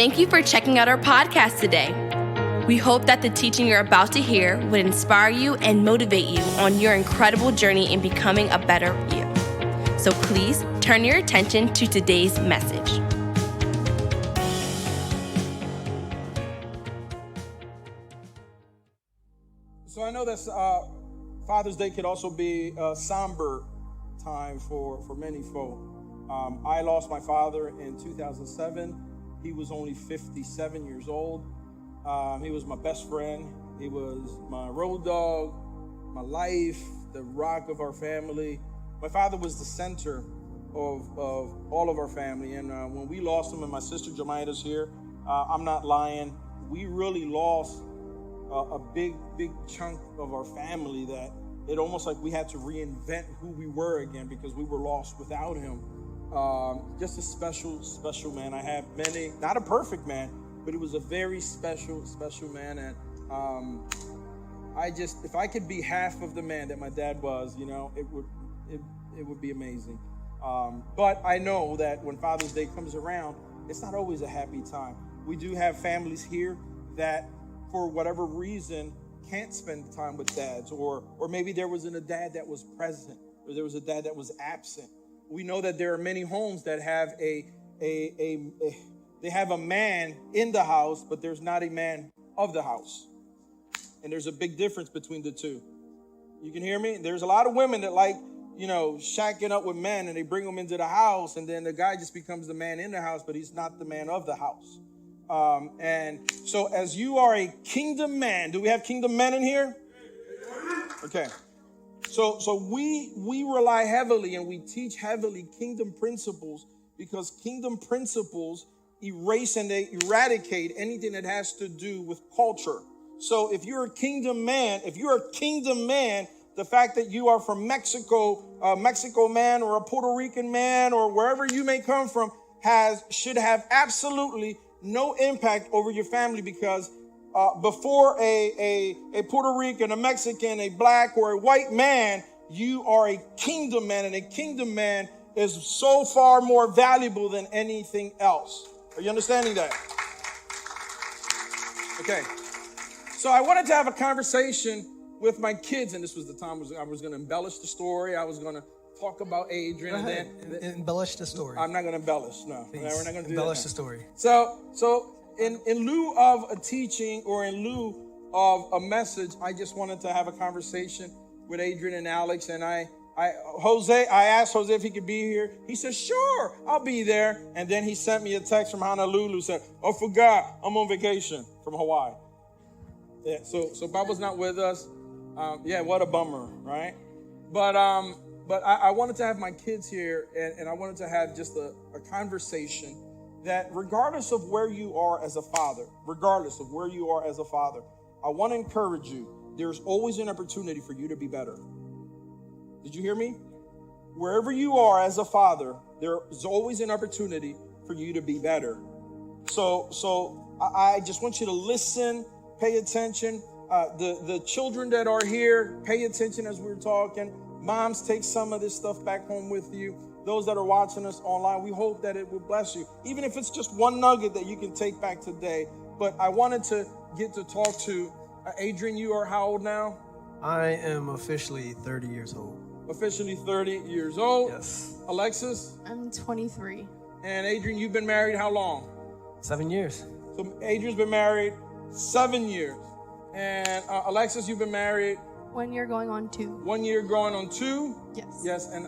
Thank you for checking out our podcast today. We hope that the teaching you're about to hear would inspire you and motivate you on your incredible journey in becoming a better you. So please turn your attention to today's message. So I know that Father's Day could also be a somber time for many folk. I lost my father in 2007. He was only 57 years old. He was my best friend. He was my road dog, my life, the rock of our family. My father was the center of all of our family. And when we lost him, and my sister Jemiah's here, I'm not lying, we really lost a big chunk of our family that it almost like we had to reinvent who we were again because we were lost without him. Just a special man. I have many, not a perfect man, but he was a very special man. And if I could be half of the man that my dad was, it would be amazing. But I know that when Father's Day comes around, it's not always a happy time. We do have families here that, for whatever reason, can't spend time with dads, or maybe there wasn't a dad that was present, or there was a dad that was absent. We know that there are many homes that have they have a man in the house, but there's not a man of the house. And there's a big difference between the two. You can hear me? There's a lot of women that like, shacking up with men, and they bring them into the house, and then the guy just becomes the man in the house, but he's not the man of the house. And so as you are a kingdom man, do we have kingdom men in here? Okay. So we rely heavily and we teach heavily kingdom principles, because kingdom principles erase and they eradicate anything that has to do with culture. So if you're a kingdom man, the fact that you are from Mexico, a Mexico man, or a Puerto Rican man, or wherever you may come from, should have absolutely no impact over your family, because before a Puerto Rican, a Mexican, a black, or a white man, you are a kingdom man, and a kingdom man is so far more valuable than anything else. Are you understanding that? Okay. So I wanted to have a conversation with my kids, and this was the time I was going to embellish the story. I was going to talk about Adrian. Go ahead. Embellish the story. I'm not going to embellish. No, please. We're not going to embellish the story. So in lieu of a teaching, or in lieu of a message, I just wanted to have a conversation with Adrian and Alex. And I asked Jose if he could be here. He said, sure, I'll be there. And then he sent me a text from Honolulu, said, I forgot, I'm on vacation from Hawaii. Yeah, so Bob was not with us. What a bummer, right? But I wanted to have my kids here, and I wanted to have just a conversation that regardless of where you are as a father, I want to encourage you, there's always an opportunity for you to be better. Did you hear me? Wherever you are as a father, there's always an opportunity for you to be better. So I just want you to listen, pay attention. The children that are here, pay attention as we're talking. Moms, take some of this stuff back home with you. Those that are watching us online, we hope that it will bless you. Even if it's just one nugget that you can take back today. But I wanted to get to talk to Adrian. You are how old now? I am officially 30 years old. Officially 30 years old? Yes. Alexis? I'm 23. And Adrian, you've been married how long? 7 years. So Adrian's been married 7 years. And Alexis, you've been married 1 year going on 2. 1 year going on 2? Yes. Yes, and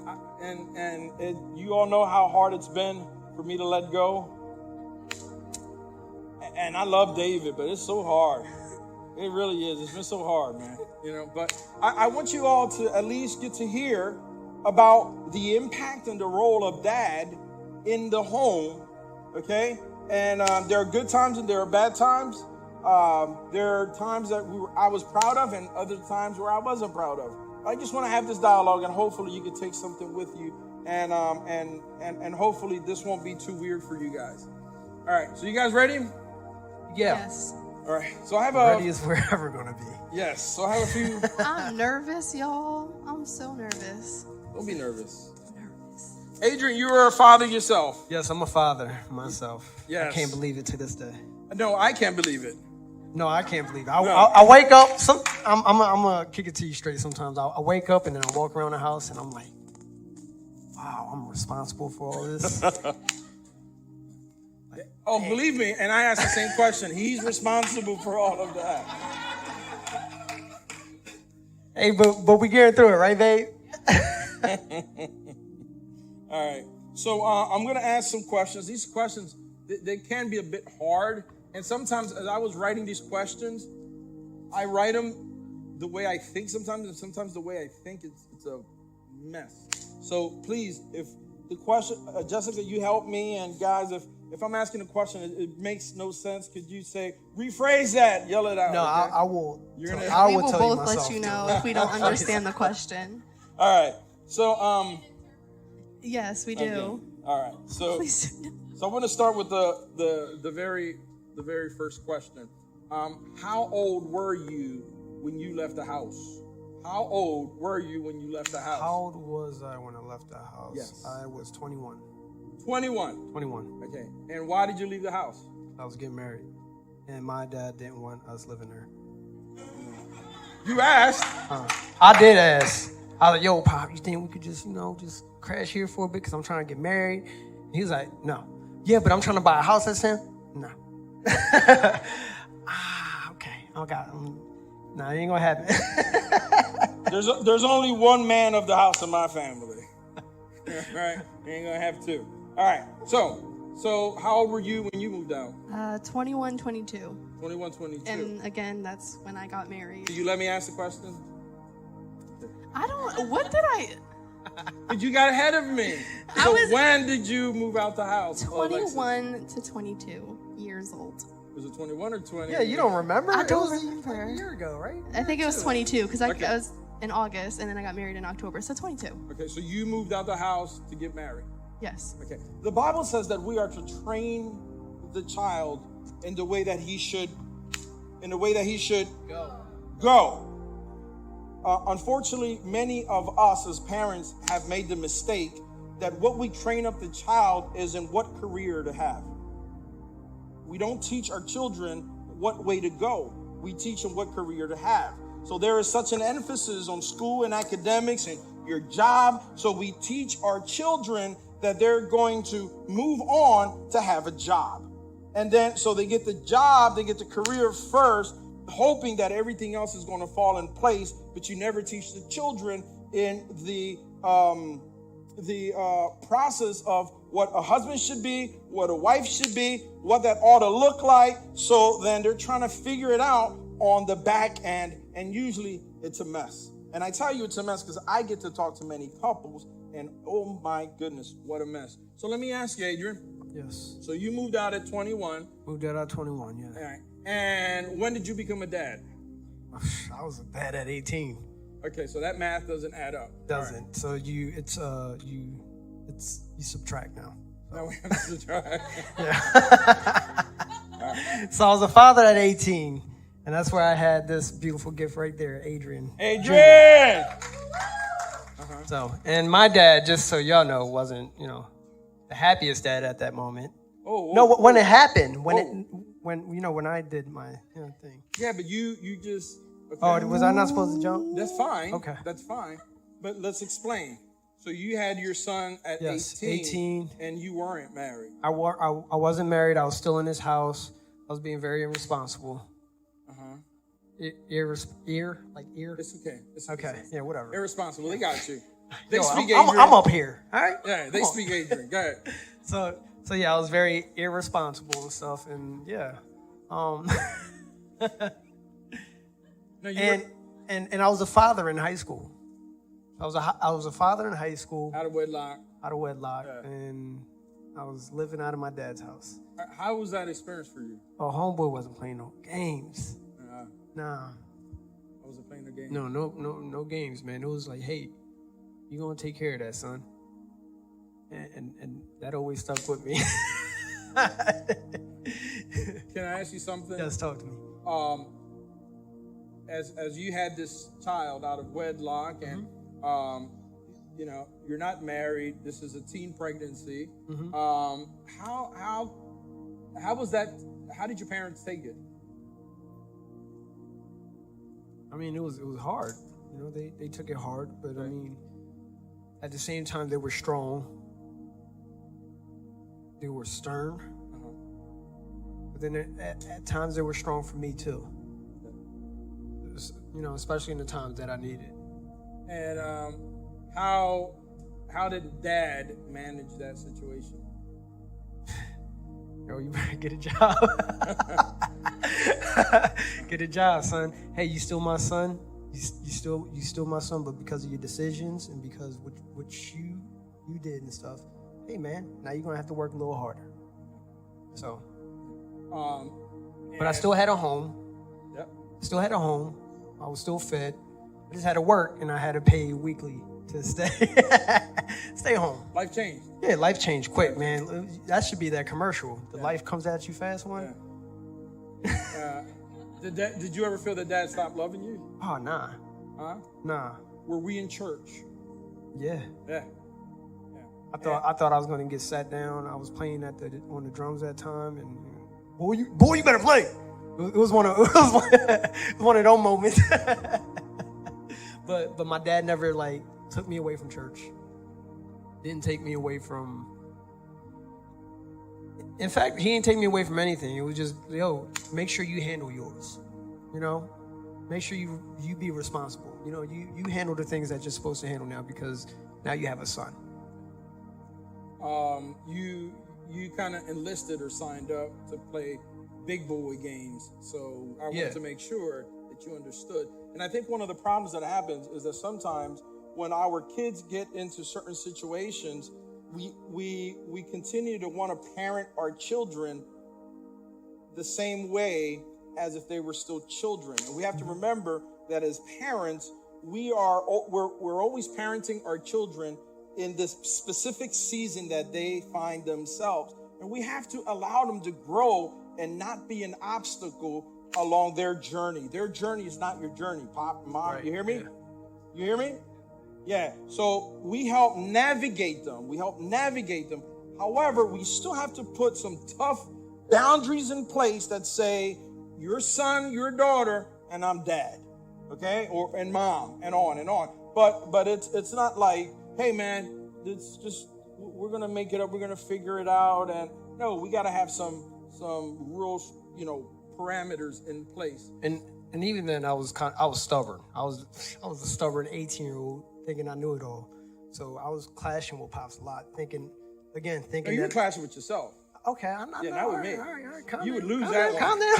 you all know how hard it's been for me to let go. And I love David, but it's so hard. It really is. It's been so hard, man. But I want you all to at least get to hear about the impact and the role of dad in the home, okay? And there are good times and there are bad times. There are times that I was proud of, and other times where I wasn't proud of. I just want to have this dialogue, and hopefully you can take something with you, and hopefully this won't be too weird for you guys. All right, so you guys ready? Yeah. Yes. All right, so I have ready as we're ever gonna be. Yes, so I have a few. I'm nervous, y'all. I'm so nervous. Don't be nervous. Adrian, you are a father yourself. Yes, I'm a father myself. Yes. I can't believe it to this day. No, I can't believe it. No, I can't believe it. No. I wake up. I'm gonna kick it to you straight. Sometimes I wake up and then I walk around the house and I'm like, wow, I'm responsible for all this. Oh, believe me, and I asked the same question. He's responsible for all of that. Hey, but we getting through it, right, babe? All right. So I'm going to ask some questions. These questions, they can be a bit hard. And sometimes as I was writing these questions, I write them the way I think sometimes, and sometimes the way I think it's a mess. So please, if the question, Jessica, you help me. And guys, if I'm asking a question, it makes no sense, could you say, rephrase that, yell it out? No, okay? I will. You're gonna- I We will will tell both you myself. let you know if we don't understand the question. All right. So, Yes, we do. okay. All right. So, Please. so I'm going to start with the very first question. How old were you when you left the house? How old were you when you left the house? How old was I when I left the house? Yes. I was 21. 21. 21. Okay. And why did you leave the house? I was getting married, and my dad didn't want us living there. You asked. I did ask. I was like, "Yo, Pop, you think we could just, just crash here for a bit? Cause I'm trying to get married." And he was like, "No." Yeah, but I'm trying to buy a house. I said, "No." Okay. No, it ain't gonna happen. There's only one man of the house in my family. Right? You ain't gonna have two. All right. So how old were you when you moved out? 21, 22. 21, 22. And again, that's when I got married. Did you let me ask the question? What did I? But you got ahead of me. I So was- when did you move out the house? Alexis? 21 to 22 years old. Was it 21 or 20? Yeah, you don't remember? I don't It was remember. a year ago, right? I think it was 22 because I Okay. was in August and then I got married in October. So 22. Okay, so you moved out the house to get married. Yes. Okay. The Bible says that we are to train the child in the way that he should go. Unfortunately, many of us as parents have made the mistake that what we train up the child is in what career to have. We don't teach our children what way to go. We teach them what career to have. So there is such an emphasis on school and academics and your job. So we teach our children that they're going to move on to have a job. And then, so they get the job, they get the career first, hoping that everything else is going to fall in place. But you never teach the children in the process of what a husband should be, what a wife should be, what that ought to look like. So then they're trying to figure it out on the back end, and usually it's a mess. And I tell you it's a mess because I get to talk to many couples, and oh my goodness, what a mess. So let me ask you, Adrian. Yes. So you moved out at 21. Moved out at 21, yeah. All right. And when did you become a dad? I was a dad at 18. Okay, so that math doesn't add up. Doesn't. So you subtract now. Now we have to try. So I was a father at 18, and that's where I had this beautiful gift right there, Adrian. Adrian! So, and my dad, just so y'all know, wasn't, the happiest dad at that moment. Oh, No, when it happened, when I did my thing. Yeah, but you just. Okay. Oh, was I not supposed to jump? That's fine. Okay. That's fine. But let's explain. So you had your son at Yes, 18, and you weren't married. I wasn't married. I was still in his house. I was being very irresponsible. Ear. It's okay. It's Okay. Yeah, whatever. Irresponsible. They got you. They Yo, speak I'm Adrian. up here. All right. Yeah, they speak Adrian. Go ahead. So yeah, I was very irresponsible and stuff, and yeah, No, you and I was a father in high school. I was a father in high school, were out of wedlock. out of wedlock, Yeah. and I was living out of my dad's house. How was that experience for you? Oh, homeboy wasn't playing no games. Nah, I wasn't playing the game. no games, man. It was like, hey, you gonna take care of that, son, and that always stuck with me. Can I ask you something? Just talk to me. As you had this child out of wedlock, and you know, you're not married. This is a teen pregnancy. Mm-hmm. How was that? How did your parents take it? I mean, it was hard. You know, they took it hard, but I mean, at the same time, they were strong. They were stern. But then at times, they were strong for me too. You know, especially in the times that I needed. And how did Dad manage that situation? Yo, you better get a job. Get a job, son. Hey, you still my son. You still my son, but because of your decisions and because what you did and stuff, hey man, now you're gonna have to work a little harder. So, but I still had a home. Yep. Still had a home. I was still fed. I just had to work, and I had to pay weekly to stay home. Life changed. Yeah, life changed quick, man. That should be that commercial. The life comes at you fast one. Yeah. Did you ever feel that Dad stopped loving you? Oh, nah. Huh? Nah. Were we in church? Yeah. Yeah. I thought I was gonna get sat down. I was playing on the drums that time, and boy, you better play. It was one of those moments. But my dad never like took me away from church. Didn't take me away from. In fact, he didn't take me away from anything. It was just, make sure you handle yours. You know, make sure you be responsible. You know, you handle the things that you're supposed to handle now because now you have a son. You kind of enlisted or signed up to play big boy games. So I wanted to make sure that you understood. And I think one of the problems that happens is that sometimes when our kids get into certain situations, we continue to want to parent our children the same way as if they were still children. And we have to remember that as parents, we're always parenting our children in this specific season that they find themselves. And we have to allow them to grow and not be an obstacle along their journey. Their journey is not your journey. Pop, Mom, right. You hear me? Yeah. You hear me? Yeah. So we help navigate them. However, we still have to put some tough boundaries in place that say, your son, your daughter, and I'm dad. Okay? And mom, and on and on. But it's not like, hey man, it's just, we're gonna make it up, we're gonna figure it out. And no, we gotta have some rules, parameters in place. And even then I was stubborn. I was a stubborn 18-year-old thinking I knew it all. So I was clashing with Pops a lot, thinking no, you were clashing with yourself. Okay, I'm not. Yeah, not with me. All right, you would lose that one. Calm down.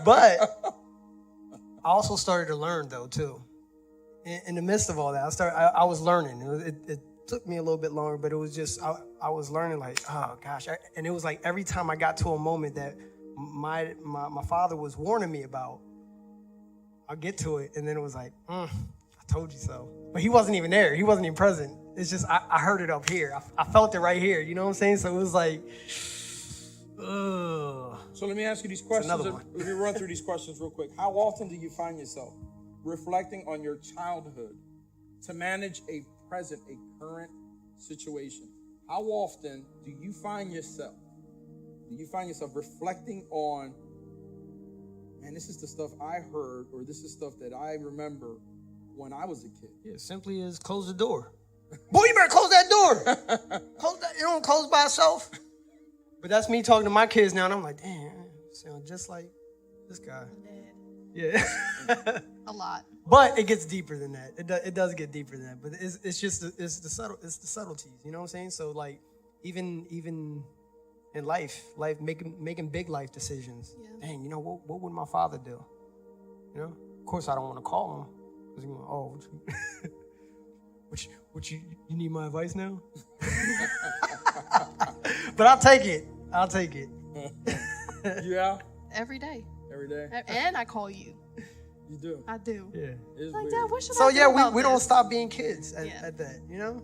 But I also started to learn though too. In the midst of all that, I was learning. It took me a little bit longer, but it was just I was learning like, oh gosh, and it was like every time I got to a moment that my father was warning me about, I'll get to it, and then it was like, I told you so. But he wasn't even there. He wasn't even present. It's just I heard it up here. I felt it right here. You know what I'm saying? So it was like, ugh. So let me ask you these questions. Let me run through these questions real quick. How often do you find yourself reflecting on your childhood to manage a current situation? How often do you find yourself reflecting on, man, this is the stuff I heard, or this is stuff that I remember when I was a kid? Yeah, simply is close the door. Boy, you better close that door. Close that. It don't close by itself. But that's me talking to my kids now, and I'm like, damn, sound just like this guy. Yeah. A lot. But it gets deeper than that. It does get deeper than that. But it's the subtleties. You know what I'm saying? So like even in life making big life decisions. Yeah. Dang, what would my father do? Of course I don't want to call him because he's going, what you need my advice now? But I'll take it. Yeah. Every day. Every day. And I call you. You do. I do. Yeah. It's like, weird. Dad, what should so I do yeah, about we this? don't stop being kids at that, Yeah.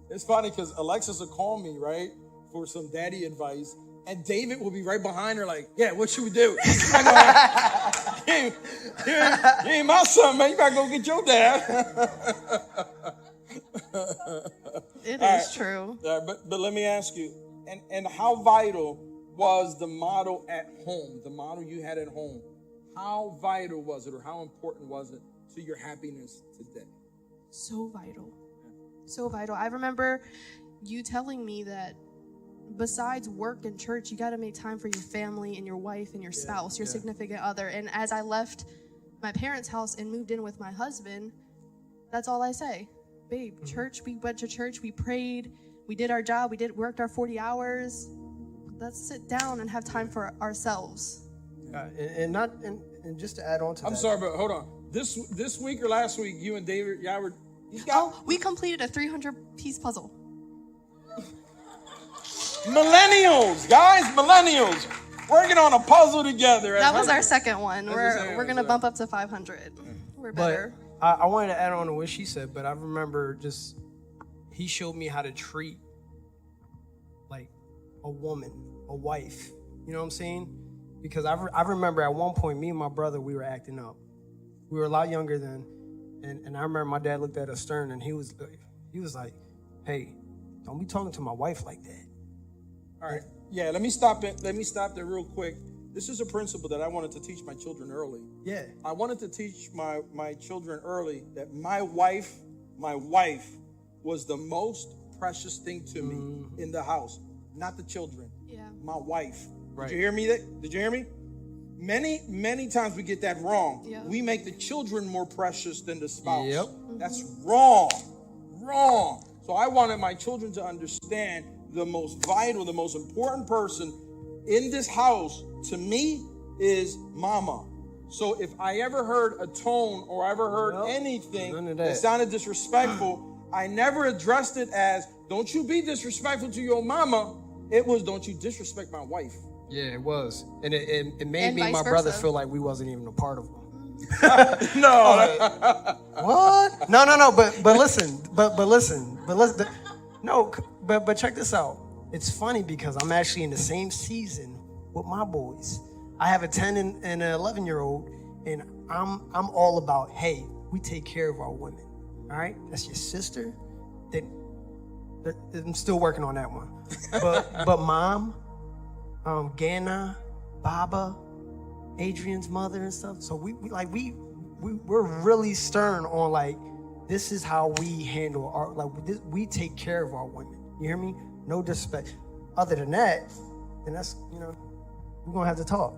It's funny because Alexis will call me, right, for some daddy advice, and David will be right behind her like, yeah, what should we do? You ain't my son, man. You gotta go get your dad. It All is right. true. But let me ask you, and how vital was the model at home, the model you had at home? How vital was it, or how important was it to your happiness today? So vital. So vital. I remember you telling me that besides work and church, you got to make time for your family and your wife and your spouse, your significant other. And as I left my parents' house and moved in with my husband, that's all I say. Babe, church, we went to church, we prayed, we did our job, worked our 40 hours. Let's sit down and have time for ourselves. And just to add on to that. I'm sorry, but hold on. This week or last week, you and David, We completed a 300-piece puzzle. millennials, guys, millennials, working on a puzzle together. That was our second one. We're saying, gonna bump up to 500. We're better. But I wanted to add on to what she said, but I remember he showed me how to treat like a woman, a wife. You know what I'm saying? Because I remember at one point, me and my brother, we were acting up. We were a lot younger then, and I remember my dad looked at us stern, and he was like, "Hey, don't be talking to my wife like that." All right. Yeah, let me stop it. Let me stop there real quick. This is a principle that I wanted to teach my children early. Yeah. I wanted to teach my children early that my wife was the most precious thing to me in the house, not the children. Yeah. My wife. Right. Did you hear me? Did you hear me? Many times we get that wrong. Yeah. We make the children more precious than the spouse. Yep. That's wrong. Wrong. So I wanted my children to understand the most vital, the most important person in this house to me is mama. So if I ever heard a tone or ever heard anything none of that that. sounded disrespectful, I never addressed it as, don't you be disrespectful to your mama. It was, don't you disrespect my wife. Yeah, it was, and it made And me and my vice brother versa. feel like we wasn't even a part of them. No. What? No. But listen. No. But check this out. It's funny because I'm actually in the same season with my boys. I have a 10 and an 11-year-old, and I'm all about, hey, we take care of our women. All right, that's your sister. Then I'm still working on that one. But mom, Gana, Baba, Adrian's mother and stuff. So we're really stern on like, this is how we handle our, we take care of our women. You hear me? No disrespect. Other than that, then that's, we're gonna have to talk.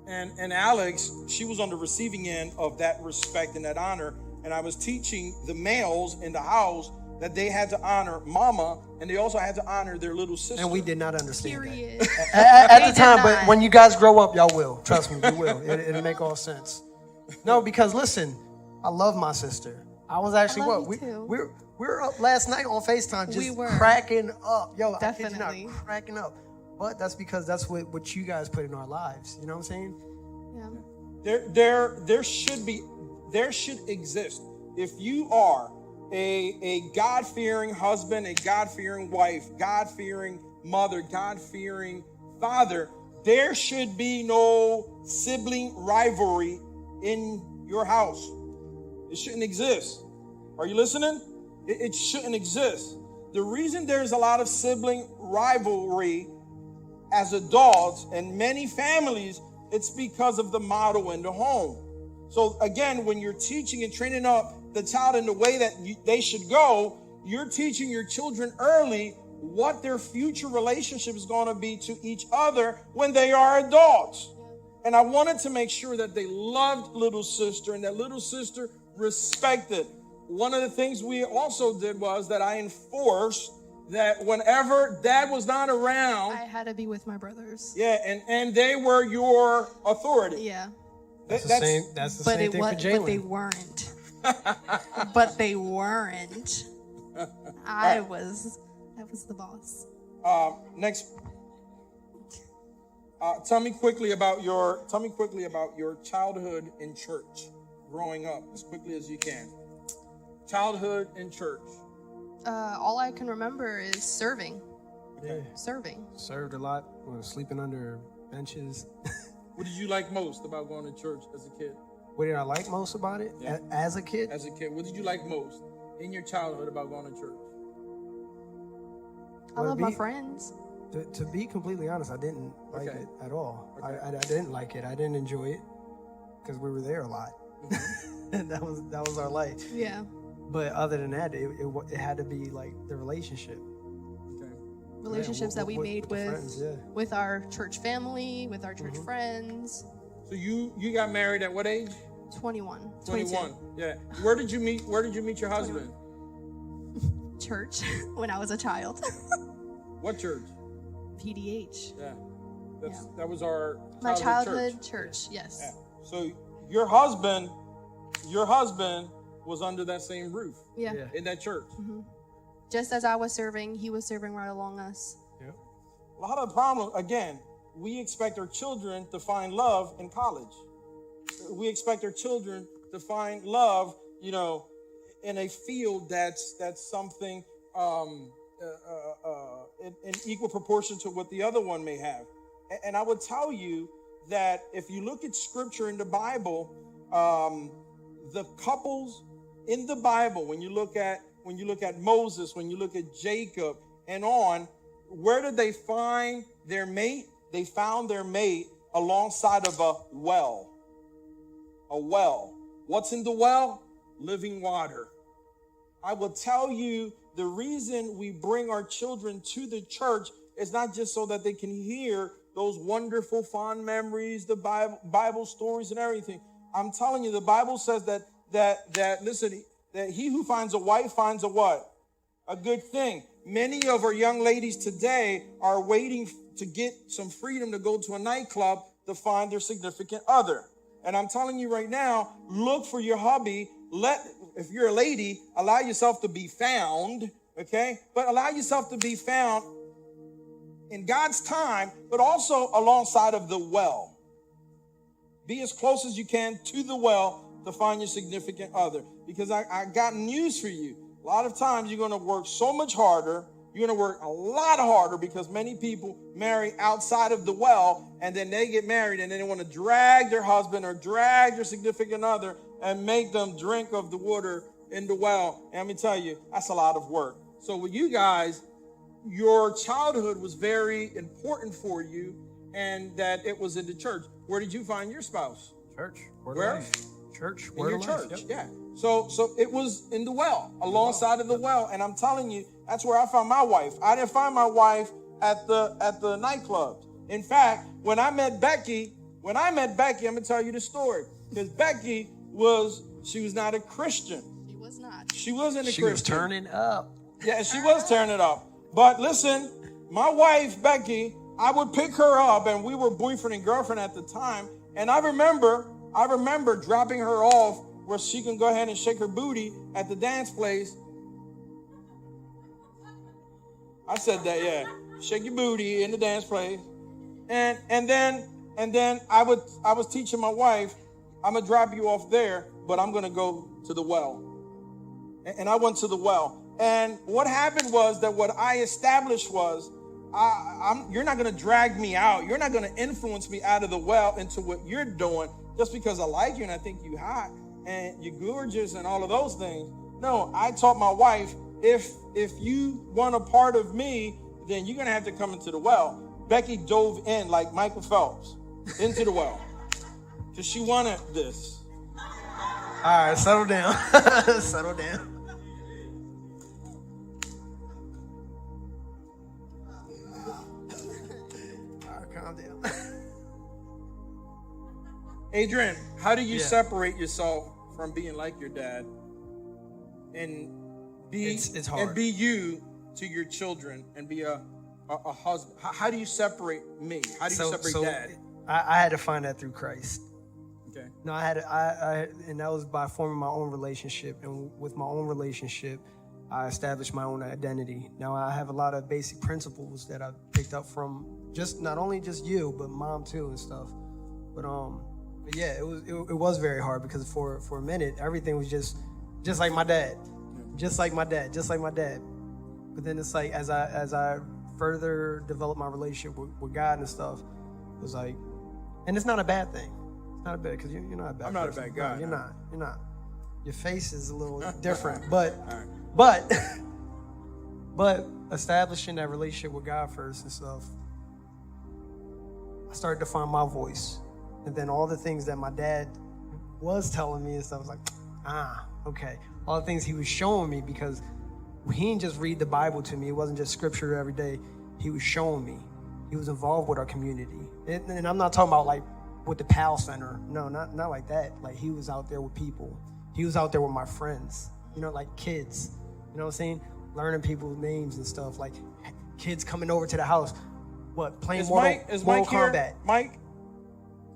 And Alex, she was on the receiving end of that respect and that honor. And I was teaching the males in the house that they had to honor mama, and they also had to honor their little sister. And we did not understand Period. that. At We the did time, but not. when you guys grow up, y'all will. Trust me, you will. It'll make all sense. No, because listen, I love my sister. I was actually love what? you too. We were up last night on FaceTime just We were. cracking up. Yo, I kid you Definitely. not, cracking up. But that's because that's what you guys put in our lives. You know what I'm saying? Yeah. There should exist. If you are a God-fearing husband, a God-fearing wife, God-fearing mother, God-fearing father, there should be no sibling rivalry in your house. It shouldn't exist. Are you listening? It shouldn't exist. The reason there's a lot of sibling rivalry as adults and many families, it's because of the model in the home. So again, when you're teaching and training up the child in the way that they should go, you're teaching your children early what their future relationship is going to be to each other when they are adults. And I wanted to make sure that they loved little sister and that little sister respected. One of the things we also did was that I enforced that whenever dad was not around, I had to be with my brothers. and they were your authority. Yeah. That's the same thing for But Jalen. they weren't. But they weren't. I was the boss. Next, tell me quickly about your childhood in church, growing up, as quickly as you can. Childhood in church. All I can remember is serving. Yeah. Serving. Served a lot. Was sleeping under benches. What did you like most about going to church as a kid? What did I like most about it as a kid? As a kid, what did you like most in your childhood about going to church? I love my friends. To be completely honest, I didn't like it at all. Okay. I didn't like it. I didn't enjoy it because we were there a lot. And that was our life. Yeah. But other than that, it had to be like the relationship. Okay. Relationships that we made with the friends, with our church family, with our church friends. So you got married at what age? 21. 21. Yeah. Where did you meet your husband? 21. Church when I was a child. What church? PDH. Yeah. That was our My childhood church. Yes. Yeah. So your husband was under that same roof. Yeah. In that church. Mm-hmm. Just as I was serving, he was serving right along us. Yeah. A lot of the problem, again, we expect our children to find love in college. We expect our children to find love, in a field that's something in equal proportion to what the other one may have. And I would tell you that if you look at scripture in the Bible, the couples in the Bible, when you look at Moses, when you look at Jacob and on, where did they find their mate? They found their mate alongside of a well. A well. What's in the well? Living water. I will tell you, the reason we bring our children to the church is not just so that they can hear those wonderful, fond memories, the Bible stories and everything. I'm telling you, the Bible says that he who finds a wife finds a what? A good thing. Many of our young ladies today are waiting to get some freedom to go to a nightclub to find their significant other. And I'm telling you right now, look for your hubby. If you're a lady, allow yourself to be found, okay? But allow yourself to be found in God's time, but also alongside of the well. Be as close as you can to the well to find your significant other. Because I got news for you. A lot of times you're going to work so much harder. You're going to work a lot harder because many people marry outside of the well, and then they get married and then they want to drag their husband or drag their significant other and make them drink of the water in the well. And let me tell you, that's a lot of work. So with you guys, your childhood was very important for you, and that it was in the church. Where did you find your spouse? Church. Where? Church. In your church. Yep. Yeah. So it was in the well, alongside of the well. And I'm telling you, that's where I found my wife. I didn't find my wife at the nightclubs. In fact, when I met Becky, I'm gonna tell you the story. Because Becky was not a Christian. She was not. She wasn't a Christian. She was turning up. Yeah, she was turning up. But listen, my wife, Becky, I would pick her up, and we were boyfriend and girlfriend at the time. And I remember dropping her off where she can go ahead and shake her booty at the dance place. I said that, yeah. Shake your booty in the dance place. And then I was teaching my wife, I'm gonna drop you off there, but I'm gonna go to the well. And I went to the well. And what happened was that what I established was, you're not going to drag me out. You're not going to influence me out of the well into what you're doing just because I like you and I think you're hot and you're gorgeous and all of those things. No, I taught my wife, if you want a part of me, then you're going to have to come into the well. Becky dove in like Michael Phelps into the well because she wanted this. All right, settle down. Settle down. Calm down. Adrian, how do you separate yourself from being like your dad and it's hard. And be you to your children and be a husband? How do you separate me? How do you separate dad? I had to find that through Christ. Okay. No, and that was by forming my own relationship, and with my own relationship, I established my own identity. Now I have a lot of basic principles that I picked up from not only just you, but mom too and stuff. But yeah, it was very hard because for a minute everything was just like my dad, just like my dad. But then it's like as I further developed my relationship with God and stuff, it was like, And it's not a bad thing. It's not a bad, because you're not a bad I'm not a person. bad guy, No, you're no. not. You're not. Your face is a little different, but right. but establishing that relationship with God first and stuff, I started to find my voice. And then all the things that my dad was telling me and stuff, I was like, okay. All the things he was showing me, because he didn't just read the Bible to me. It wasn't just scripture every day. He was showing me. He was involved with our community. And I'm not talking about like with the PAL Center. No, not like that. Like he was out there with people. He was out there with my friends, like kids. You know what I'm saying? Learning people's names and stuff. Like kids coming over to the house. Playing Is Mortal Mike Kombat. here?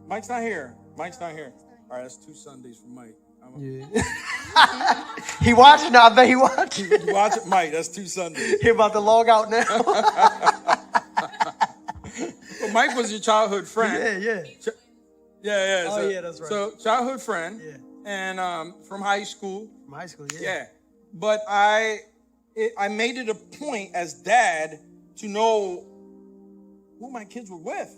Mike's not here. Mike's not here. All right, that's 2 Sundays for Mike. Yeah. He watching now. I bet he watching. You watch it, Mike. That's 2 Sundays. He about to log out now. Well, Mike was your childhood friend. Yeah. Yeah. Oh, yeah, that's right. So childhood friend. Yeah. And from high school. From high school, Yeah. But I made it a point as dad to know who my kids were with,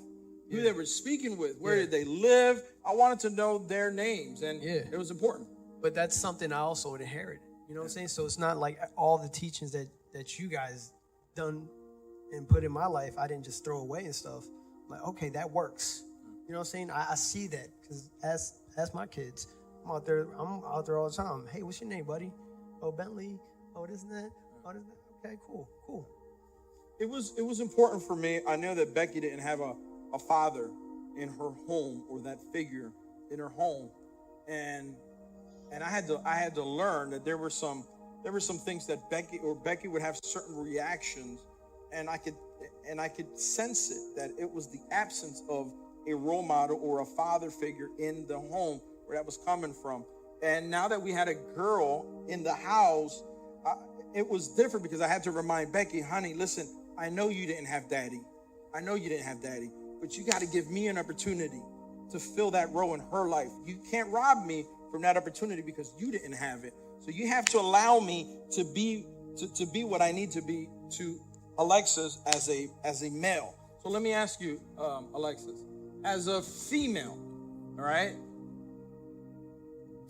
who they were speaking with, where did they live. I wanted to know their names, and it was important. But that's something I also inherited. You know what I'm saying? So it's not like all the teachings that you guys done and put in my life, I didn't just throw away and stuff. Like, okay, that works. You know what I'm saying? I see that, because as my kids, I'm out there all the time. Hey, what's your name, buddy? Oh, Bentley. Oh, this and that. Oh, this and that. Okay, cool. It was important for me. I know that Becky didn't have a father in her home, or that figure in her home, and I had to learn that there were some things that Becky would have certain reactions, and I could sense it, that it was the absence of a role model or a father figure in the home where that was coming from. And now that we had a girl in the house, it was different, because I had to remind Becky, honey, listen, I know you didn't have daddy. But you got to give me an opportunity to fill that role in her life. You can't rob me from that opportunity because you didn't have it. So you have to allow me to be what I need to be to Alexis as a male. So let me ask you, Alexis, as a female, all right?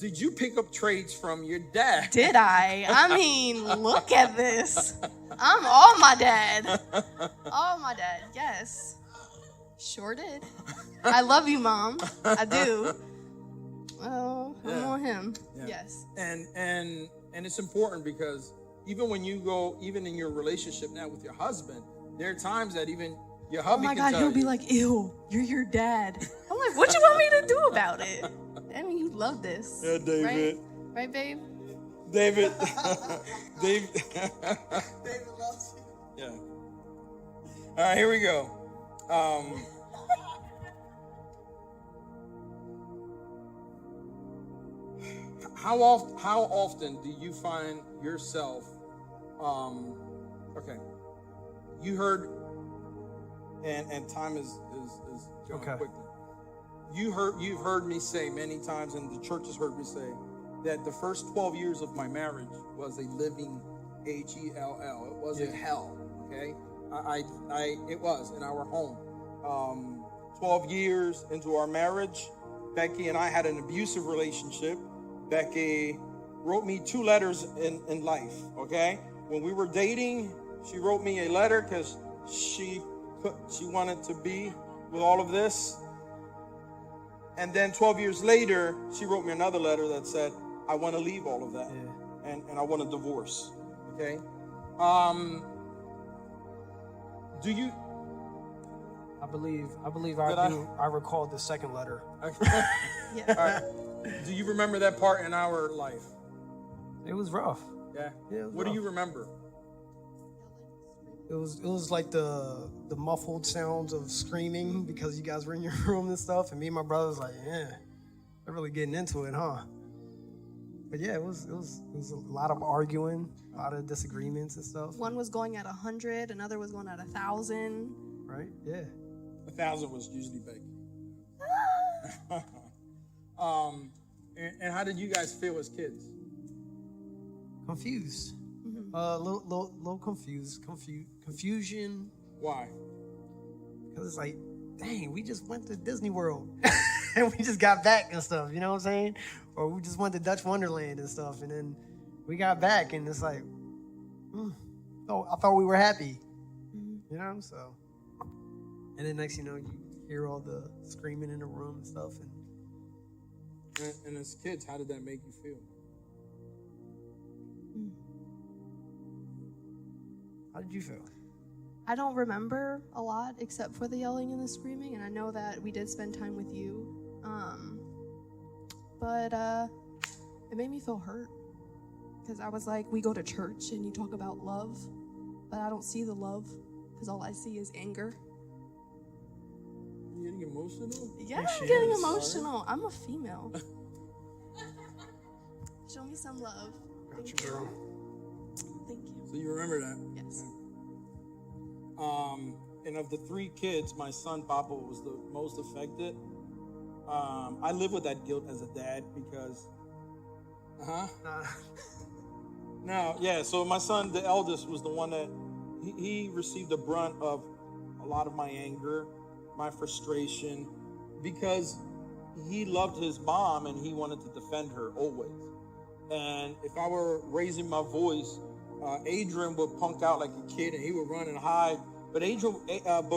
Did you pick up traits from your dad? Did I? I mean, look at this. I'm all my dad. All my dad, yes. Sure did. I love you, Mom. I do. Well, I'm on him. Yeah. Yes. And it's important, because even in your relationship now with your husband, there are times that even your hubby Oh my can God, tell he'll be you, like, ew, you're your dad. I'm like, what you want me to do about it? I mean, you love this. Yeah, David. Right, babe? David. David. David loves you. Yeah. All right, here we go. How often do you find yourself? Okay. You heard, and time is going quickly. You've heard me say many times, and the church has heard me say, that the first 12 years of my marriage was a living Hell. It wasn't hell. Okay. It was in our home. 12 years into our marriage, Becky and I had an abusive relationship. Becky wrote me 2 letters in life, okay? When we were dating, she wrote me a letter because she wanted to be with all of this. And then 12 years later, she wrote me another letter that said, I want to leave all of that, and I want a divorce, okay? Do you... I believe I recalled the second letter. Yeah. All right. Do you remember that part in our life? It was rough. Yeah. Yeah, What do you remember? It was like the muffled sounds of screaming because you guys were in your room and stuff, and me and my brother was like, yeah, they're really getting into it, huh? But yeah, it was a lot of arguing, a lot of disagreements and stuff. One was going at 100, another was going at 1,000. Right? Yeah. 1,000 was usually Becky. And how did you guys feel as kids? Confused. Little confused. Confusion. Why? Because it's like dang, we just went to Disney World and we just got back and stuff, you know what I'm saying? Or we just went to Dutch Wonderland and stuff, and then we got back and it's like, oh, I thought we were happy, you know? So, and then next, you know, you hear all the screaming in the room and stuff. And as kids, how did that make you feel? How did you feel? I don't remember a lot except for the yelling and the screaming, and I know that we did spend time with you. But it made me feel hurt because I was like, we go to church and you talk about love, but I don't see the love because all I see is anger. You're getting emotional? Yeah, I'm getting emotional. I'm a female. Show me some love. Got you, girl. Thank you. So you remember that? Yes. And of the 3 kids, my son Papa was the most affected. I live with that guilt as a dad because, so my son, the eldest, was the one that he received the brunt of a lot of my anger, my frustration, because he loved his mom and he wanted to defend her always. And if I were raising my voice, Adrian would punk out like a kid and he would run and hide. But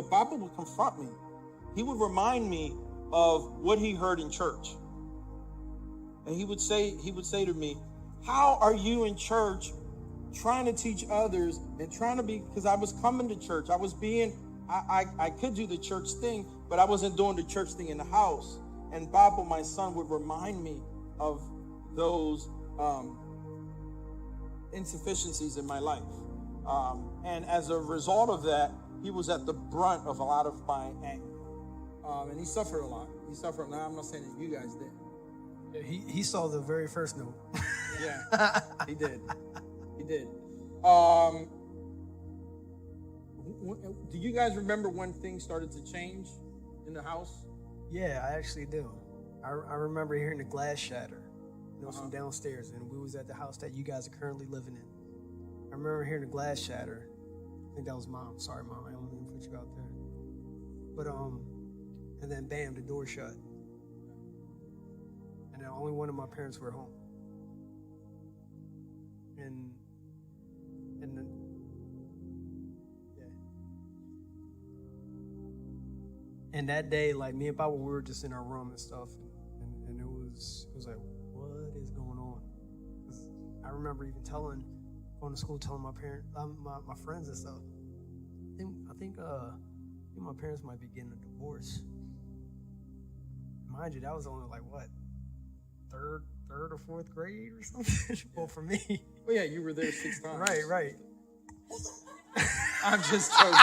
Papa would confront me. He would remind me of what he heard in church. And he would say to me, how are you in church trying to teach others and trying to be, because I was coming to church. I could do the church thing, but I wasn't doing the church thing in the house. And Papa, my son, would remind me of those insufficiencies in my life. And as a result of that, he was at the brunt of a lot of my anger. And he suffered a lot. Now, I'm not saying that you guys did. Yeah, he saw the very first note. Yeah, he did. Do you guys remember when things started to change in the house? Yeah, I actually do. I remember hearing the glass shatter, from downstairs, and we was at the house that you guys are currently living in. I remember hearing the glass shatter. I think that was Mom. Sorry, Mom, I don't mean to put you out there. But and then bam, the door shut, and then only one of my parents were home. And then, yeah. And that day, like, me and Papa, we were just in our room and stuff, and it was like, what is going on? 'Cause I remember even going to school, telling my parents, my friends and stuff. I think my parents might be getting a divorce. Mind you, that was only like what, third or fourth grade or something. Well, for me. Well, yeah, you were there 6 times. Right. I'm just joking.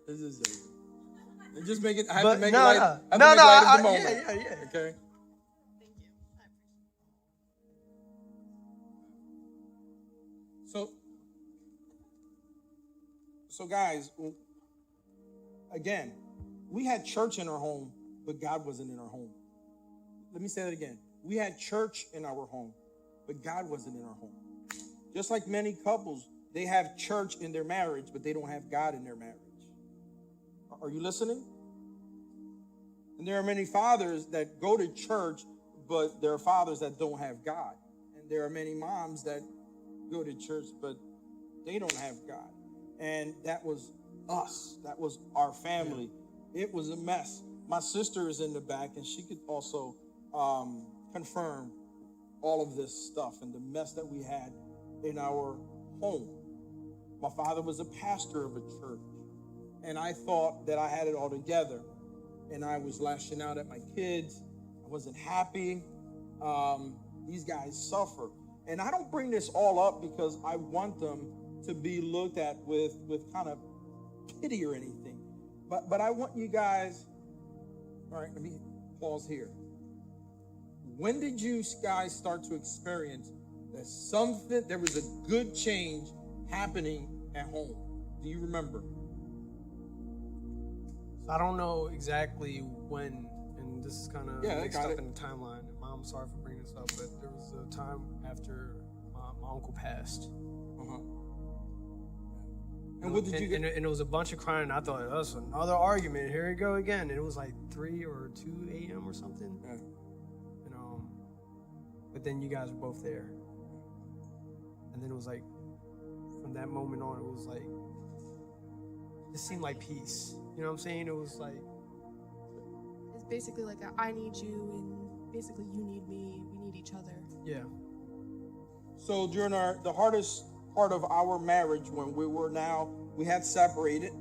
This is joking. Just make it. I have to make it light. I have to make light of the moment. Yeah. Okay. So guys, again, we had church in our home, but God wasn't in our home. Let me say that again. We had church in our home, but God wasn't in our home. Just like many couples, they have church in their marriage, but they don't have God in their marriage. Are you listening? And there are many fathers that go to church, but there are fathers that don't have God. And there are many moms that go to church, but they don't have God. And that was us. That was our family. It was a mess. My sister is in the back, and she could also confirm all of this stuff and the mess that we had in our home. My father was a pastor of a church, and I thought that I had it all together. And I was lashing out at my kids. I wasn't happy. These guys suffer. And I don't bring this all up because I want them to be looked at with kind of pity or anything. But I want you guys, all right, let me pause here. When did you guys start to experience that there was a good change happening at home? Do you remember? I don't know exactly when, and this is kind of mixed up in the timeline. Mom, I'm sorry for bringing this up, but there was a time after my uncle passed. And what did you get? And it was a bunch of crying. I thought, that's another argument. Here we go again. And it was like 3 or 2 a.m. or something. Yeah. And, but then you guys were both there. And then it was like, from that moment on, it was like, it seemed like peace. You know what I'm saying? It was like, It's basically like I need you, and basically you need me. We need each other. yeah. So during the hardest part of our marriage, when we had separated,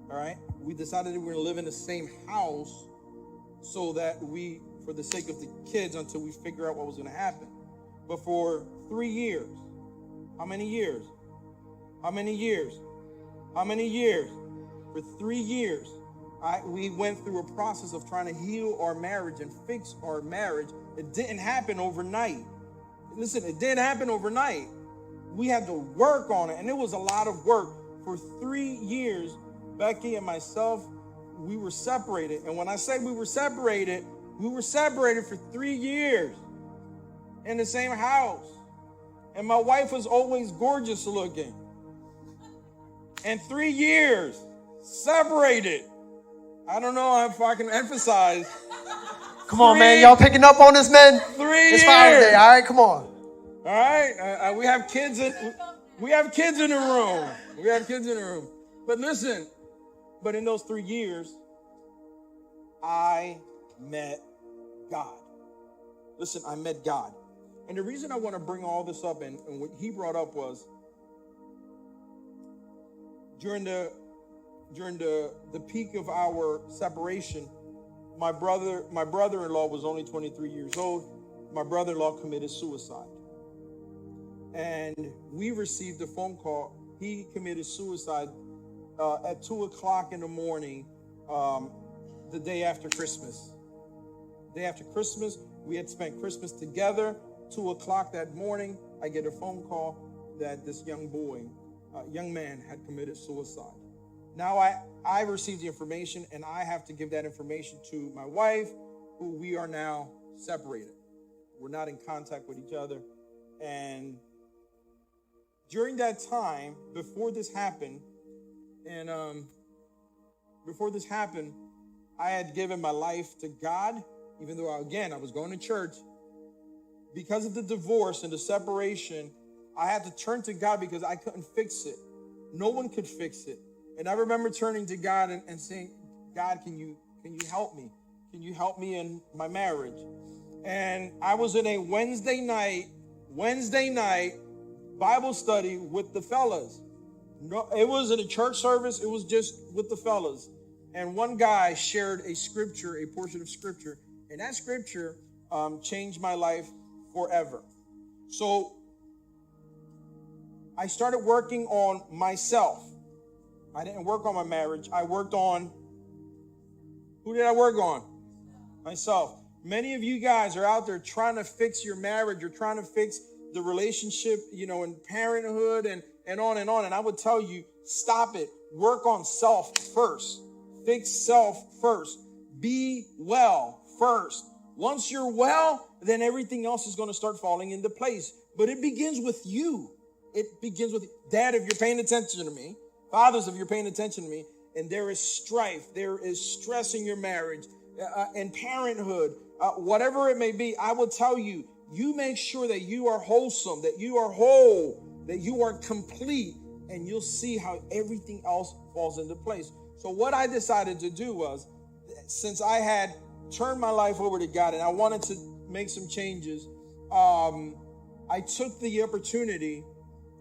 all right? We decided that we were going to live in the same house so that for the sake of the kids, until we figure out what was going to happen. But for 3 years, how many years? How many years? How many years? For 3 years, we went through a process of trying to heal our marriage and fix our marriage. It didn't happen overnight. Listen, it didn't happen overnight. We had to work on it, and it was a lot of work. For 3 years, Becky and myself, we were separated. And when I say we were separated for 3 years in the same house. And my wife was always gorgeous looking. And 3 years separated. I don't know if I can emphasize. Come on, man. Y'all picking up on this, man? 3 years. It's Father's Day. All right, come on. All right. We have kids in the room. We have kids in the room. But listen, in those 3 years, I met God. Listen, I met God. And the reason I want to bring all this up and what he brought up was during the peak of our separation, my brother-in-law was only 23 years old. My brother-in-law committed suicide. And we received a phone call. He committed suicide at 2 o'clock in the morning, the day after Christmas. Day after Christmas, we had spent Christmas together. 2 o'clock that morning, I get a phone call that this young man had committed suicide. Now I received the information, and I have to give that information to my wife, who we are now separated. We're not in contact with each other. And during that time, before this happened, I had given my life to God, even though, I was going to church. Because of the divorce and the separation, I had to turn to God because I couldn't fix it. No one could fix it. And I remember turning to God and saying, God, can you help me? Can you help me in my marriage? And I was in a Wednesday night Bible study with the fellas. No, it wasn't a church service. It was just with the fellas. And one guy shared a portion of scripture. And that scripture changed my life forever. So I started working on myself. I didn't work on my marriage. I worked on, who did I work on? Myself. Many of you guys are out there trying to fix your marriage or trying to fix the relationship, in parenthood and on and on. And I would tell you, stop it. Work on self first. Fix self first. Be well first. Once you're well, then everything else is going to start falling into place. But it begins with you. It begins with Dad, if you're paying attention to me. Fathers, if you're paying attention to me. And there is strife. There is stress in your marriage and parenthood. Whatever it may be, I will tell you, you make sure that you are wholesome, that you are whole, that you are complete, and you'll see how everything else falls into place. So what I decided to do was, since I had turned my life over to God and I wanted to make some changes, I took the opportunity,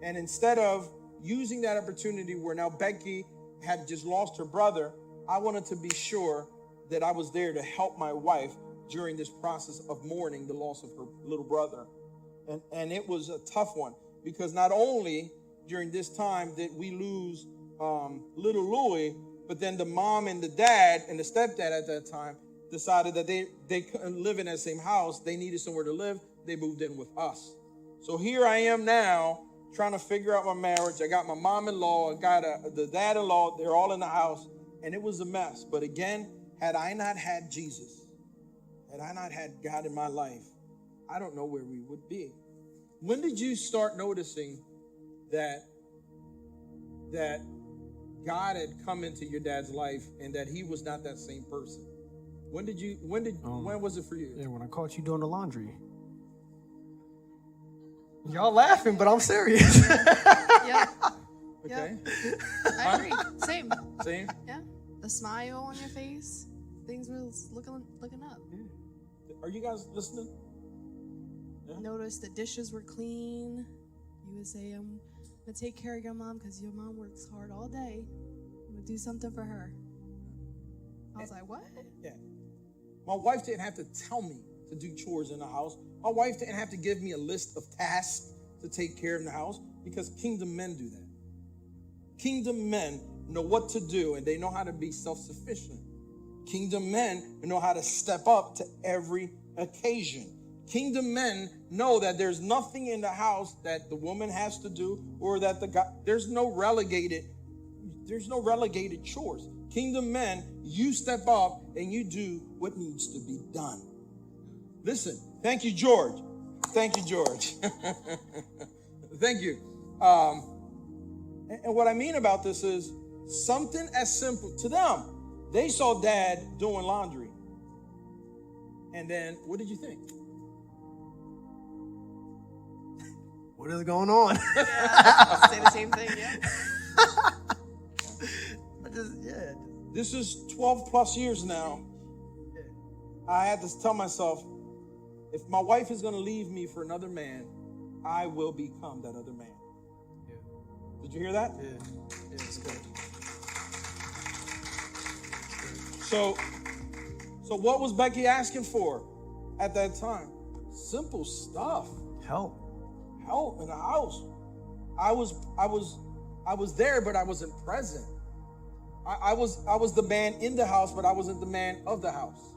and instead of using that opportunity where now Becky had just lost her brother, I wanted to be sure that I was there to help my wife during this process of mourning the loss of her little brother. And it was a tough one, because not only during this time did we lose little Louie, but then the mom and the dad and the stepdad at that time decided that they couldn't live in that same house. They needed somewhere to live. They moved in with us. So here I am now trying to figure out my marriage. I got my mom-in-law, I got the dad-in-law. They're all in the house, and it was a mess. But again, had I not had Jesus, had I not had God in my life, I don't know where we would be. When did you start noticing that God had come into your dad's life and that he was not that same person? When was it for you? Yeah, when I caught you doing the laundry. Y'all laughing, but I'm serious. Yeah. Okay. I agree. Same. Same? Yeah. The smile on your face. Things were looking up. Are you guys listening? Yeah. Notice the dishes were clean. You would say, I'm going to take care of your mom because your mom works hard all day. I'm going to do something for her. I was like, what? Yeah. My wife didn't have to tell me to do chores in the house. My wife didn't have to give me a list of tasks to take care of in the house because kingdom men do that. Kingdom men know what to do and they know how to be self-sufficient. Kingdom men know how to step up to every occasion. Kingdom men know that there's nothing in the house that the woman has to do or that the guy, there's no relegated chores. Kingdom men, you step up and you do what needs to be done. Listen, thank you, George. Thank you, George. Thank you. And what I mean about this is something as simple to them. They saw dad doing laundry. And then what did you think? What is going on? Yeah, say the same thing, yeah. This is 12 plus years now. I had to tell myself, if my wife is going to leave me for another man, I will become that other man. Yeah. Did you hear that? Yeah, it's good. So what was Becky asking for at that time? Simple stuff. Help in the house. I was there, but I wasn't present. I was the man in the house, but I wasn't the man of the house.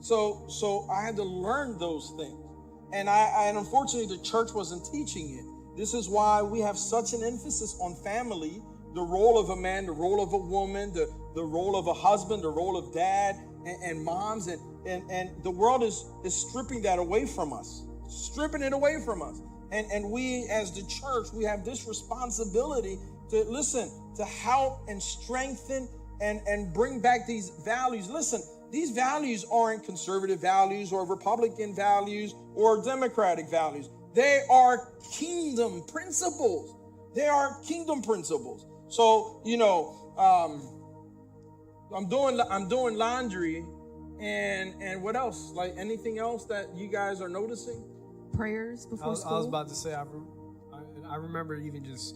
So I had to learn those things. And unfortunately the church wasn't teaching it. This is why we have such an emphasis on family, the role of a man, the role of a woman, the role of a husband, the role of dad and moms, and the world is stripping that away from us, stripping it away from us. And we as the church, we have this responsibility to listen, to help and strengthen and bring back these values. Listen, these values aren't conservative values or Republican values or Democratic values. They are kingdom principles. They are kingdom principles. So, I'm doing laundry and what else? Like anything else that you guys are noticing? Prayers before school. I was about to say, I remember even just,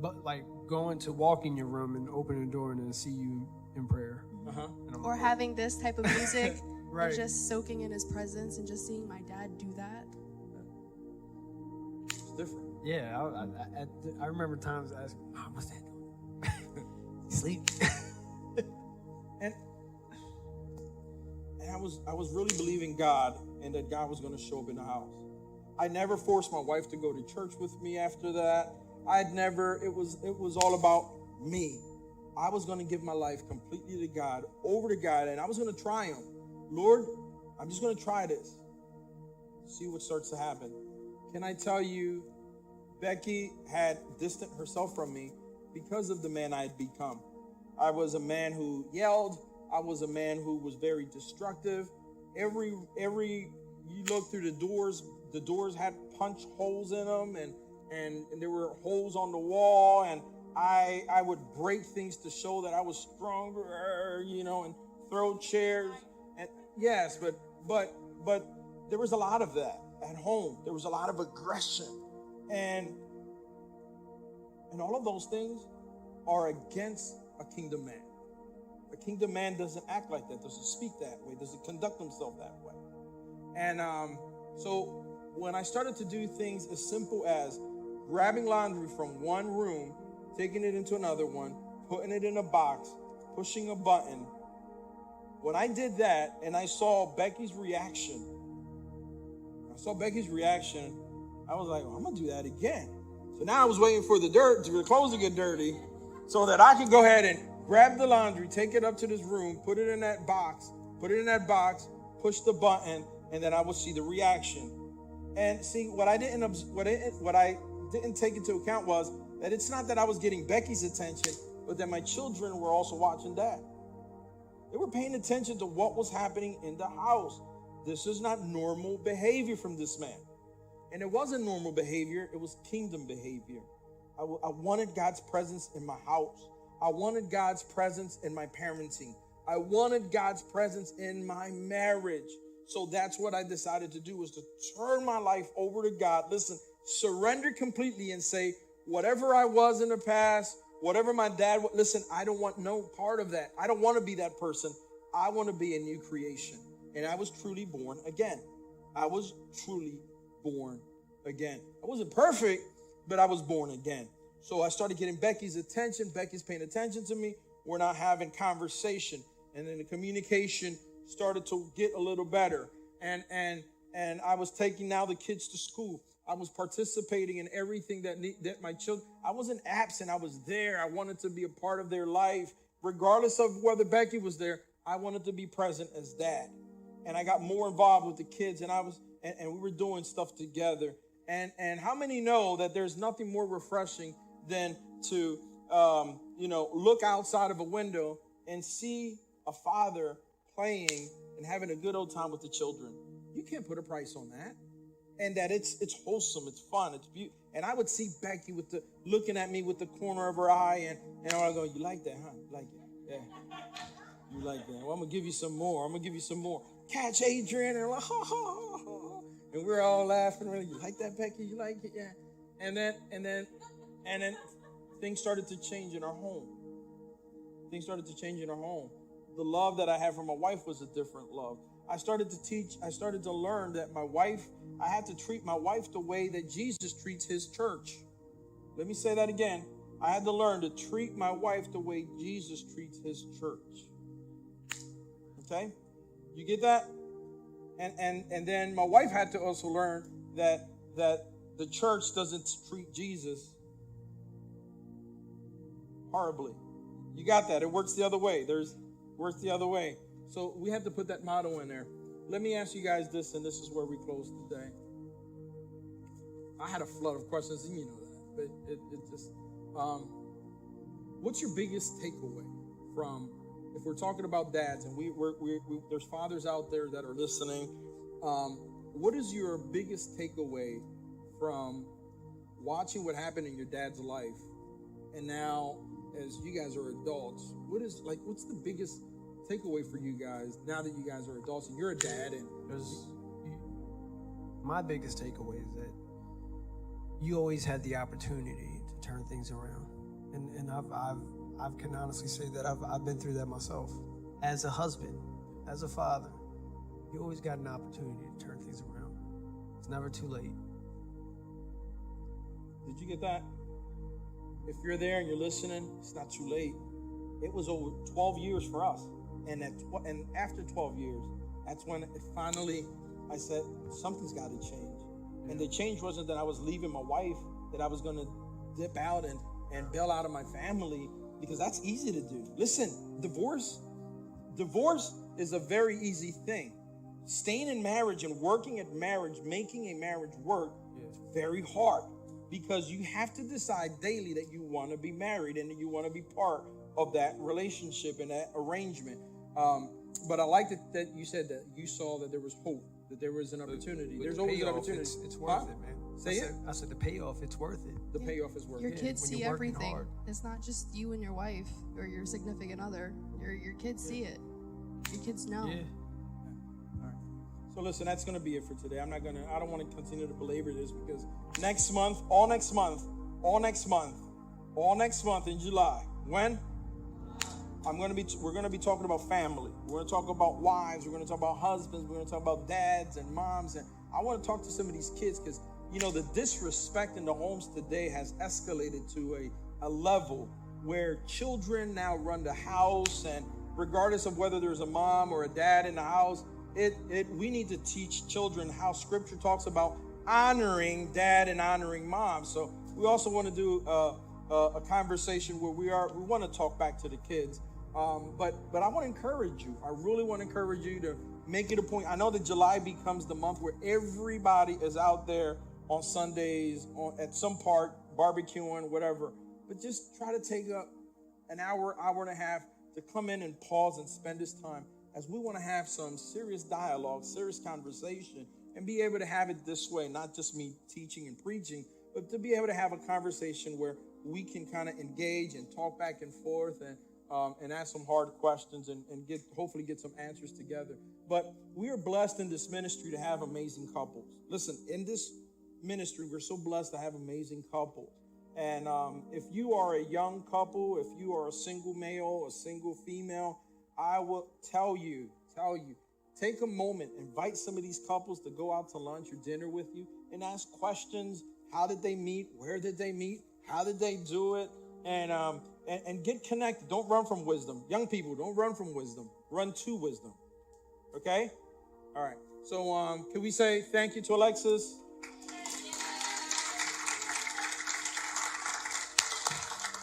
but like going to walk in your room and open the door and then see you in prayer. Uh-huh. Or having this type of music Right. and just soaking in his presence and just seeing my dad do that. It's different. Yeah, I remember times asking, Mom, what's that doing? Sleep. And I was really believing God and that God was going to show up in the house. I never forced my wife to go to church with me after that. It was all about me. I was going to give my life completely to God, over to God, and I was going to try him. Lord, I'm just going to try this. See what starts to happen. Can I tell you, Becky had distanced herself from me because of the man I had become. I was a man who yelled. I was a man who was very destructive. Every you look through the doors had punch holes in them, and there were holes on the wall, and I would break things to show that I was stronger, and throw chairs. And yes, but there was a lot of that at home. There was a lot of aggression, and all of those things are against a kingdom man. A kingdom man doesn't act like that, doesn't speak that way, doesn't conduct himself that way. And so when I started to do things as simple as grabbing laundry from one room, taking it into another one, putting it in a box, pushing a button, when I did that and I saw Becky's reaction, I was like, I'm going to do that again. So now I was waiting for the clothes to get dirty so that I could go ahead and grab the laundry, take it up to this room, put it in that box, push the button, and then I would see the reaction. And see, what I didn't take into account was That it's not that I was getting Becky's attention, but that my children were also watching Dad. They were paying attention to what was happening in the house. This is not normal behavior from this man. And it wasn't normal behavior, it was kingdom behavior. I wanted God's presence in my house. I wanted God's presence in my parenting. I wanted God's presence in my marriage. So that's what I decided to do, was to turn my life over to God. Listen, surrender completely and say, whatever I was in the past, whatever my dad, listen, I don't want no part of that. I don't want to be that person. I want to be a new creation. And I was truly born again. I was truly born again. I wasn't perfect, but I was born again. So I started getting Becky's attention. Becky's paying attention to me. We're not having conversation. And then the communication started to get a little better. And I was taking now the kids to school. I was participating in everything that my children, I wasn't absent. I was there. I wanted to be a part of their life. Regardless of whether Becky was there, I wanted to be present as dad. And I got more involved with the kids, and we were doing stuff together. And how many know that there's nothing more refreshing than to look outside of a window and see a father playing and having a good old time with the children? You can't put a price on that. And that it's wholesome, it's fun, it's beautiful. And I would see Becky looking at me with the corner of her eye, and I would go, "You like that, huh? You like it? Yeah. You like that? Well, I'm gonna give you some more. Catch Adrian," and we're like, ha, ha, ha, ha. And we're all laughing. We're like, "You like that, Becky? You like it? Yeah." And then things started to change in our home. The love that I had for my wife was a different love. I started to learn that I had to treat my wife the way that Jesus treats his church. Let me say that again. I had to learn to treat my wife the way Jesus treats his church. Okay? You get that? And then my wife had to also learn that the church doesn't treat Jesus horribly. You got that? It works the other way. Works the other way. So we have to put that motto in there. Let me ask you guys this, and this is where we close today. I had a flood of questions, and you know that. But it just, what's your biggest takeaway from, if we're talking about dads, and there's fathers out there that are listening, what is your biggest takeaway from watching what happened in your dad's life, and now as you guys are adults, what's the biggest takeaway for you guys now that you guys are adults and you're a dad? And my biggest takeaway is that you always had the opportunity to turn things around, and I can honestly say that I've been through that myself. As a husband, as a father, you always got an opportunity to turn things around. It's never too late. Did you get that? If you're there and you're listening, it's not too late. It was over 12 years for us. And after 12 years, that's when I said, something's got to change. And the change wasn't that I was leaving my wife, that I was going to dip out and bail out of my family, because that's easy to do. Listen, divorce is a very easy thing. Staying in marriage and working at marriage, making a marriage work, is very hard, because you have to decide daily that you want to be married and that you want to be part of that relationship and that arrangement. But I like that you said that you saw that there was hope, that there was an opportunity. There's always an opportunity. It's worth it, man. I said the payoff, it's worth it. The payoff is worth it. Your kids when see you're working everything. hard. It's not just you and your wife or your significant other. Your kids see it. Your kids know. Yeah. All right. So listen, that's going to be it for today. I don't want to continue to belabor this, because next month in July, when? We're going to be talking about family. We're going to talk about wives. We're going to talk about husbands. We're going to talk about dads and moms. And I want to talk to some of these kids, because, the disrespect in the homes today has escalated to a level where children now run the house, and regardless of whether there's a mom or a dad in the house, we need to teach children how Scripture talks about honoring dad and honoring mom. So we also want to do a conversation where we want to talk back to the kids. But I want to encourage you. I really want to encourage you to make it a point. I know that July becomes the month where everybody is out there on Sundays at some part barbecuing, whatever. But just try to take up an hour, hour and a half to come in and pause and spend this time, as we want to have some serious dialogue, serious conversation, and be able to have it this way, not just me teaching and preaching, but to be able to have a conversation where we can kind of engage and talk back and forth and ask some hard questions and hopefully get some answers together. But we are blessed in this ministry to have amazing couples. Listen, in this ministry, we're so blessed to have amazing couples. And if you are a young couple, if you are a single male, a single female, I will tell you, take a moment, invite some of these couples to go out to lunch or dinner with you and ask questions. How did they meet? Where did they meet? How did they do it? And get connected. Don't run from wisdom. Young people, don't run from wisdom. Run to wisdom. Okay? All right. So can we say thank you to Alexis?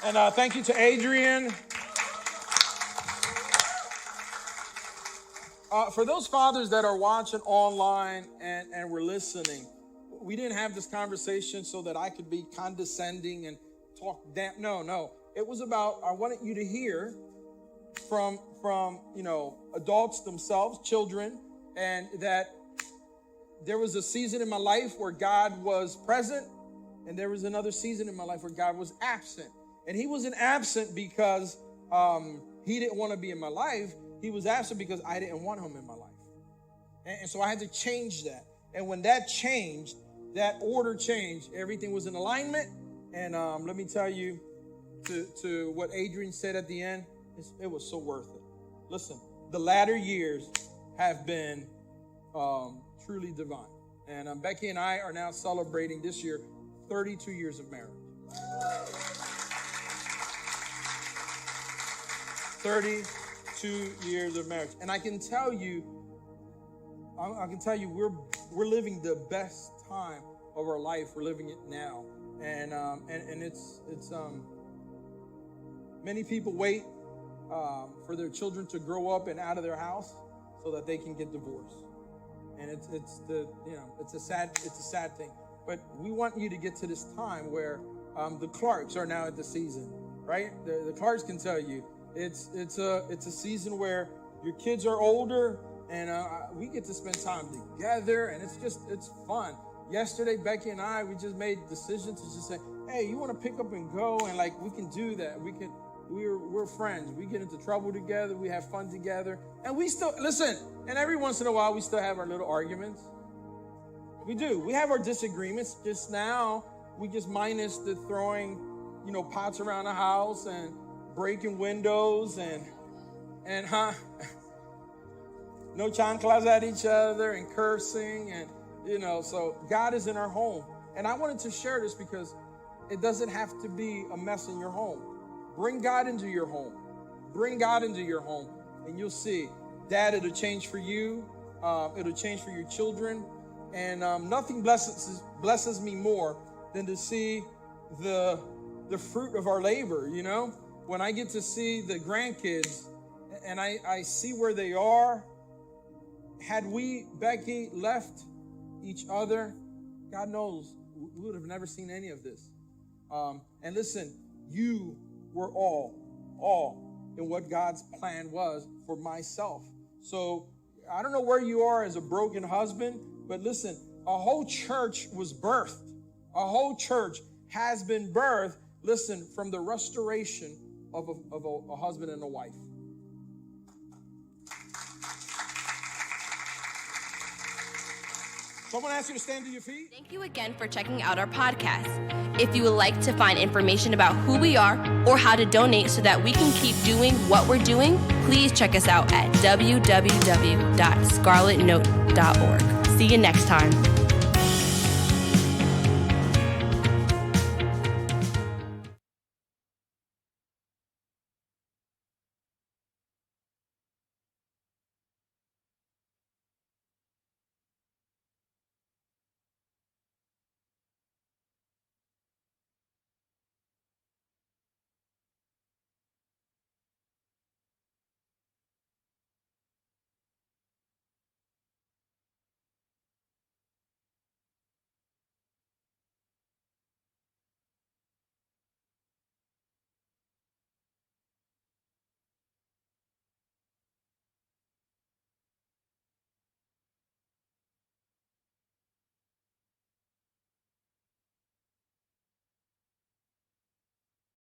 And thank you to Adrian. For those fathers that are watching online and were listening, we didn't have this conversation so that I could be condescending and talk down. No. It was about, I wanted you to hear from adults themselves, children, and that there was a season in my life where God was present, and there was another season in my life where God was absent. And he wasn't absent because he didn't want to be in my life. He was absent because I didn't want him in my life. And so I had to change that. And when that changed, that order changed, everything was in alignment. And let me tell you, to what Adrian said at the end, it was so worth it. Listen, the latter years have been truly divine. And Becky and I are now celebrating this year 32 years of marriage. 32 years of marriage. And I can tell you, we're living the best time of our life. We're living it now. And it's many people wait for their children to grow up and out of their house so that they can get divorced. And it's a sad thing. But we want you to get to this time where the Clarks are now at the season, right? The Clarks can tell you it's a season where your kids are older and we get to spend time together, and it's fun. Yesterday, Becky and I, we just made decisions to just say, hey, you want to pick up and go? And we can do that. We're friends. We get into trouble together. We have fun together. And we still, listen, and every once in a while, we still have our little arguments. We do. We have our disagreements. Just now, we just minus the throwing, pots around the house and breaking windows and no chanclas at each other and cursing and, so God is in our home. And I wanted to share this because it doesn't have to be a mess in your home. Bring God into your home. Bring God into your home, and you'll see, Dad, it'll change for you. It'll change for your children. And nothing blesses me more than to see the fruit of our labor, When I get to see the grandkids and I see where they are, had we, Becky, left each other, God knows, we would have never seen any of this. And listen, you were all in what God's plan was for myself. So I don't know where you are as a broken husband, but listen, a whole church was birthed. A whole church has been birthed, listen, from the restoration of a husband and a wife. Someone asked you to stand to your feet. Thank you again for checking out our podcast. If you would like to find information about who we are or how to donate so that we can keep doing what we're doing, please check us out at www.scarletnote.org. See you next time.